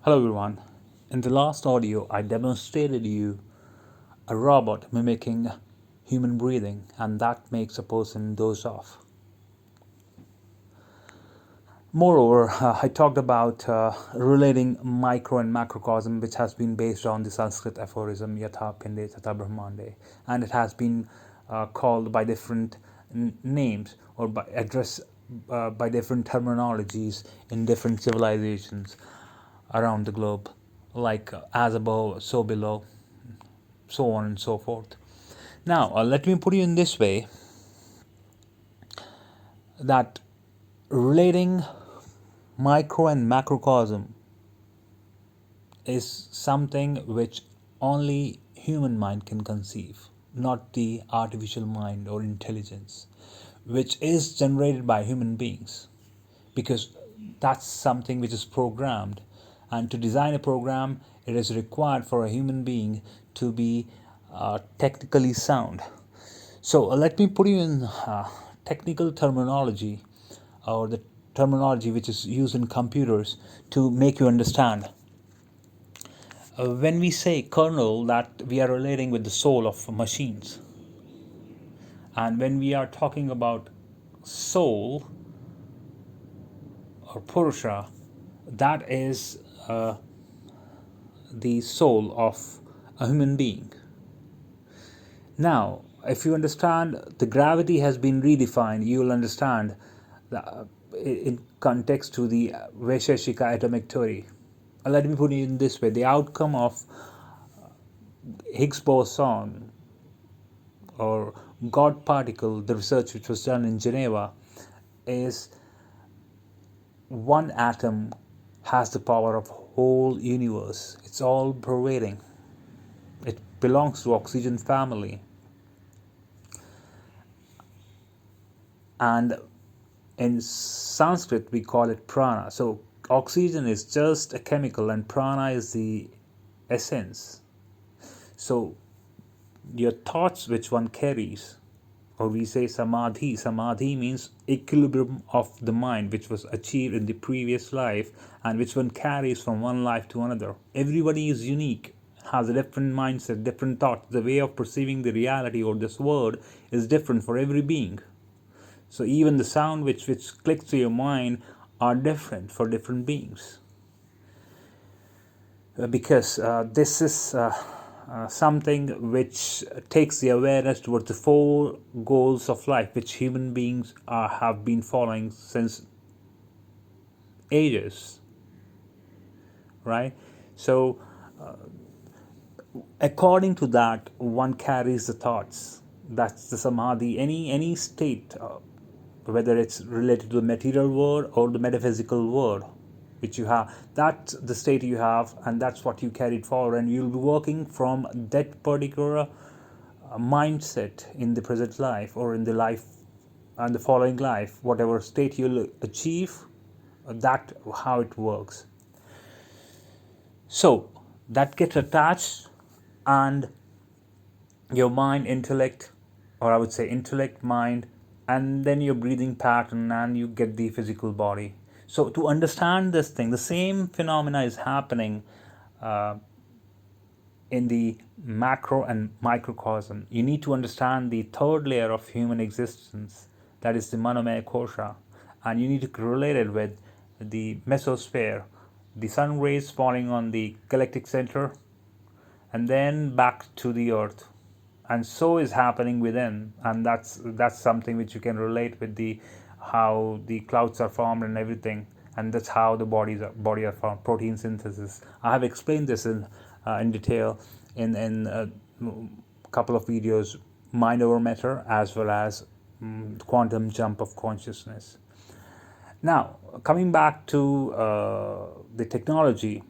Hello everyone. In the last audio, I demonstrated you a robot mimicking human breathing, and that makes a person doze off. Moreover, I talked about relating micro and macrocosm, which has been based on the Sanskrit aphorism Yatha Pinde Tata Brahmande, and it has been called by different names or by different terminologies in different civilizations around the globe, like as above, so below, so on and so forth. Now, let me put it in this way that relating micro and macrocosm is something which only human mind can conceive, not the artificial mind or intelligence, which is generated by human beings, because that's something which is programmed. And to design a program, it is required for a human being to be technically sound. So let me put you in technical terminology, or the terminology which is used in computers to make you understand. When we say kernel, that we are relating with the soul of machines. And when we are talking about soul or purusha, that is the soul of a human being. Now, if you understand the gravity has been redefined, you will understand in context to the Vaisheshika atomic theory. Let me put it in this way: the outcome of Higgs boson or God particle, the research which was done in Geneva, is one atom has the power of whole universe. It's all pervading. It belongs to oxygen family, and in Sanskrit we call it prana. So oxygen is just a chemical and prana is the essence. So your thoughts which one carries, or we say samadhi. Samadhi means equilibrium of the mind, which was achieved in the previous life and which one carries from one life to another. Everybody is unique, has a different mindset, different thoughts. The way of perceiving the reality or this world is different for every being. So even the sound which clicks to your mind are different for different beings. Because this is something which takes the awareness towards the four goals of life, which human beings have been following since ages, right? So, according to that, one carries the thoughts. That's the samadhi. Any state, whether it's related to the material world or the metaphysical world, which you have, that's the state you have, and that's what you carried forward, and you'll be working from that particular mindset in the present life or in the life and the following life, whatever state you'll achieve, that how it works. So that gets attached, and your mind, intellect, or I would say intellect, mind, and then your breathing pattern, and you get the physical body. So to understand this thing, the same phenomena is happening uh, in the macro and microcosm. You need to understand the third layer of human existence, that is the manomaya kosha, and you need to relate it with the mesosphere, the sun rays falling on the galactic center, and then back to the earth. And so is happening within, and that's something which you can relate with the how the clouds are formed and everything, and that's how the body are formed. Protein synthesis. I have explained this in detail in a couple of videos, mind over matter, as well as quantum jump of consciousness. Now, coming back to the technology,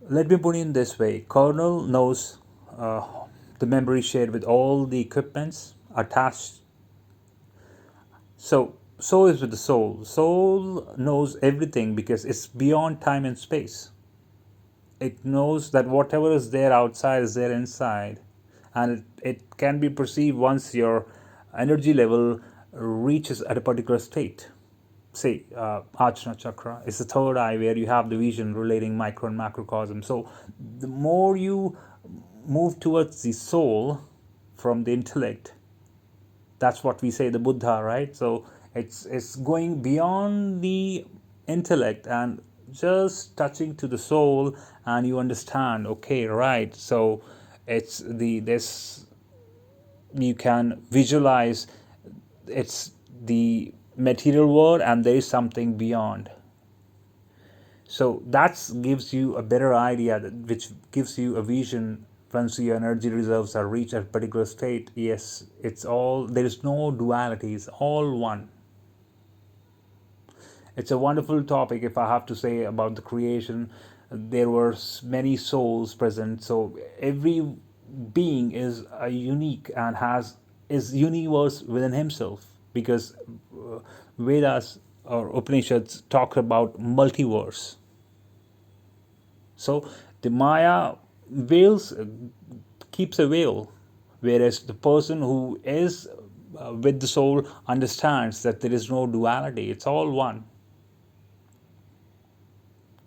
let me put it in this way: kernel knows uh, the memory shared with all the equipments attached. So is with the soul. Soul knows everything because it's beyond time and space. It knows that whatever is there outside is there inside, and it can be perceived once your energy level reaches at a particular state. say Ajna chakra is the third eye, where you have the vision relating micro and macrocosm. So the more you move towards the soul from the intellect, that's what we say the Buddha, right? So it's going beyond the intellect and just touching to the soul, and you understand, okay, right? So it's the this you can visualize, it's the material world and there is something beyond. So that gives you a better idea, which gives you a vision. Once your energy reserves are reached at a particular state, yes, it's all, there is no duality, it's all one. It's a wonderful topic. If I have to say about the creation, there were many souls present. So every being is a unique and has is universe within himself, because Vedas or Upanishads talk about multiverse. So the Maya veils keeps a veil, whereas the person who is with the soul understands that there is no duality. It's all one,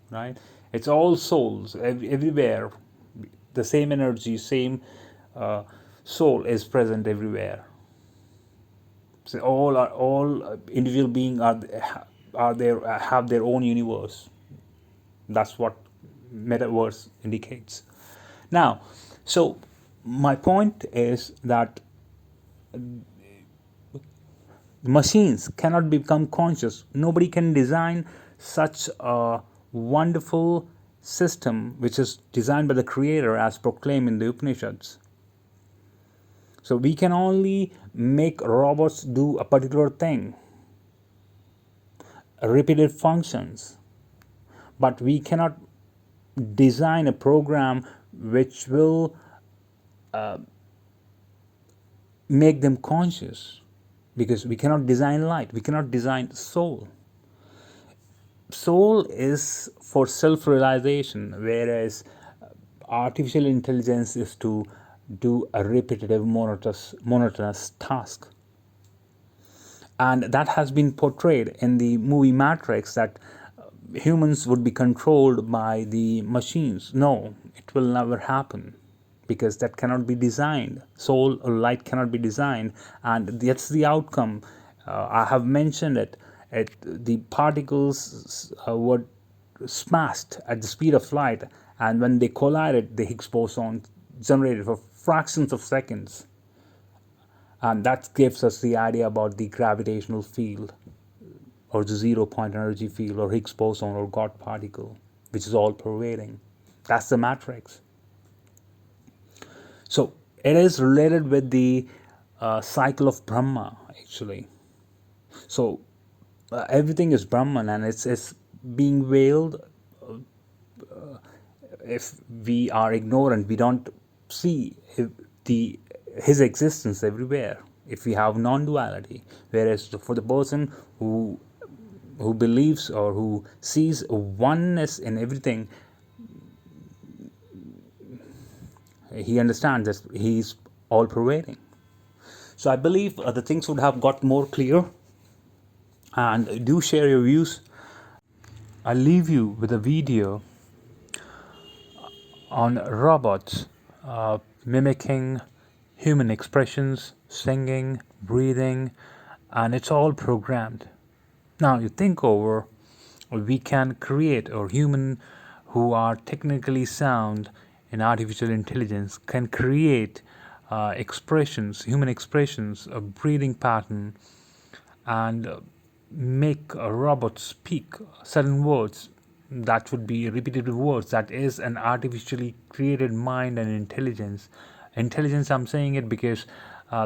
right? It's all souls everywhere. The same energy, same soul is present everywhere. So all individual beings are there, have their own universe. That's what metaverse indicates. Now, so my point is that machines cannot become conscious. Nobody can design such a wonderful system which is designed by the creator as proclaimed in the Upanishads. So we can only make robots do a particular thing, repeated functions, but we cannot design a program which will make them conscious, because we cannot design light, we cannot design soul. Soul is for self-realization, whereas artificial intelligence is to do a repetitive monotonous task. And that has been portrayed in the movie Matrix, that humans would be controlled by the machines. No, it will never happen, because that cannot be designed. Soul or light cannot be designed, and that's the outcome. I have mentioned it. The particles were smashed at the speed of light, and when they collided, the Higgs boson generated for fractions of seconds. And that gives us the idea about the gravitational field, or the zero-point energy field, or Higgs boson, or God particle, which is all pervading. That's the matrix. So it is related with the cycle of Brahma, actually. So everything is Brahman, and it's being veiled. If we are ignorant, we don't see his existence everywhere. If we have non-duality, whereas for the person who believes or who sees oneness in everything, he understands that he is all pervading. So I believe the things would have got more clear, and do share your views. I'll leave you with a video on robots mimicking human expressions, singing, breathing, and it's all programmed. Now you think over, we can create, or human who are technically sound in artificial intelligence can create expressions, human expressions, a breathing pattern, and make a robot speak certain words that would be repetitive words. That is an artificially created mind and intelligence. Intelligence, I'm saying it because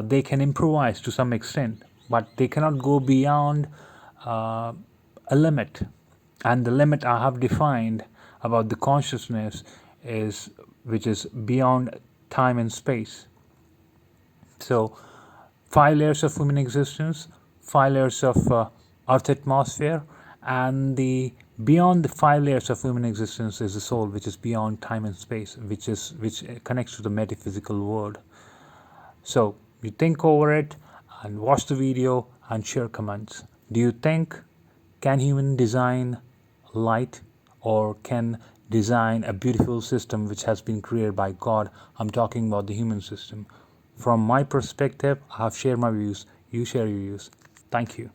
they can improvise to some extent, but they cannot go beyond a limit. And the limit I have defined about the consciousness is, which is beyond time and space. So 5 layers of human existence, 5 layers of earth atmosphere, and the beyond the 5 layers of human existence is the soul, which is beyond time and space, which connects to the metaphysical world. So you think over it and watch the video and share comments. Do you think Can human design light, or can design a beautiful system which has been created by God? I'm talking about the human system. From my perspective, I have shared my views. You share your views. Thank you.